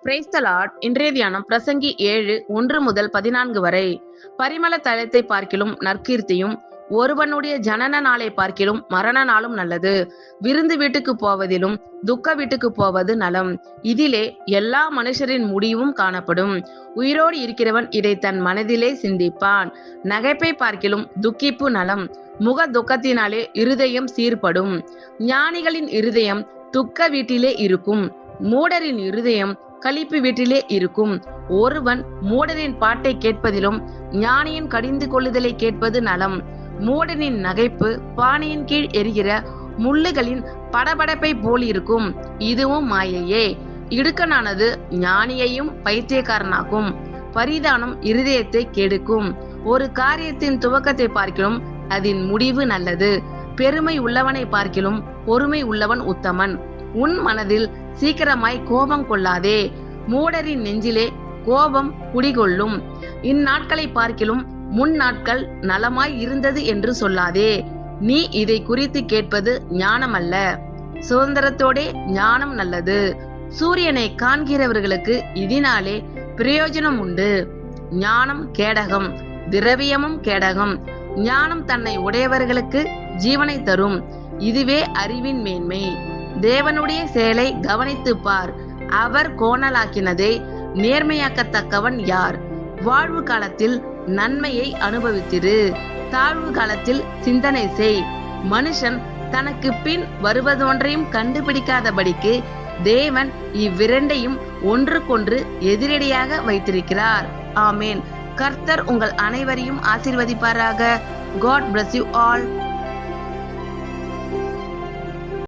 Praise the Lord. இன்றைய தியானம் பிரசங்கி 7:1-14 வரை. பரிமள தைலத்தை பார்க்கிலும் நற்கீர்த்தியும் ஒருவனுடைய ஜனன நாளை பார்க்கிலும் மரண நாளும் நல்லது. விருந்து வீட்டுக்கு போவதிலும் துக்க வீட்டுக்கு போவது நலம். இதிலே எல்லா மனுஷரின் முடிவும் காணப்படும். உயிரோடு இருக்கிறவன் இதை தன் மனதிலே சிந்திப்பான். நகைப்பை பார்க்கிலும் துக்கிப்பு நலம். முக துக்கத்தினாலே இருதயம் சீர்படும். ஞானிகளின் இருதயம் துக்க வீட்டிலே இருக்கும், மூடரின் இருதயம் களிப்பு வீட்டிலே இருக்கும். ஒருவன் மூடரின் பாட்டை கேட்பதிலும் ஞானியின் கடிந்து கொள்ளுதலை கேட்பது நலம். மூடனின் நகைப்பு பானையின் கீழ் எரிகிற முள்ளுகளின் படபடப்பை போல் இருக்கும், இதுவும் மாயையே. இடுக்கனானது ஞானியையும் பைத்தியக்காரனாக்கும். பரிதானம் இருதயத்தை கெடுக்கும். ஒரு காரியத்தின் துவக்கத்தை பார்க்கிலும் அதன் முடிவு நல்லது. பெருமை உள்ளவனை பார்க்கிலும் பொறுமை உள்ளவன் உத்தமன். உன் மனதில் சீக்கிரமாய் கோபம் கொள்ளாதே, மூடரின் நெஞ்சிலே கோபம் குடிகொள்ளும். இந்நாட்களை பார்க்கிலும் முன் நாட்கள் நலமாய் இருந்தது என்று சொல்லாதே. நீ இதை குறித்து கேட்பது ஞானம் அல்ல, சுதந்திரத்தோடே ஞானம் நல்லது. சூரியனை காண்கிறவர்களுக்கு இதனாலே பிரயோஜனம் உண்டு. ஞானம் கேடகம், திரவியமும் கேடகம். ஞானம் தன்னை உடையவர்களுக்கு ஜீவனை தரும், இதுவே அறிவின் மேன்மை. தேவனுடைய செயலை கவனித்து பார், அவர் கோணலாக்கினதை நேர்மையாக்கத்தக்கவன் யார்? வாழ்வு காலத்தில் நன்மையை அனுபவித்திரு, தாழ்வு காலத்தில் சிந்தனை செய். மனுஷன் தனக்கு பின் வருவதொன்றையும் கண்டுபிடிக்காதபடிக்கு தேவன் இவ்விரண்டையும் ஒன்றுக்கொன்று எதிரடியாக வைத்திருக்கிறார். ஆமேன். கர்த்தர் உங்கள் அனைவரையும் ஆசீர்வதிப்பாராக. God bless you all.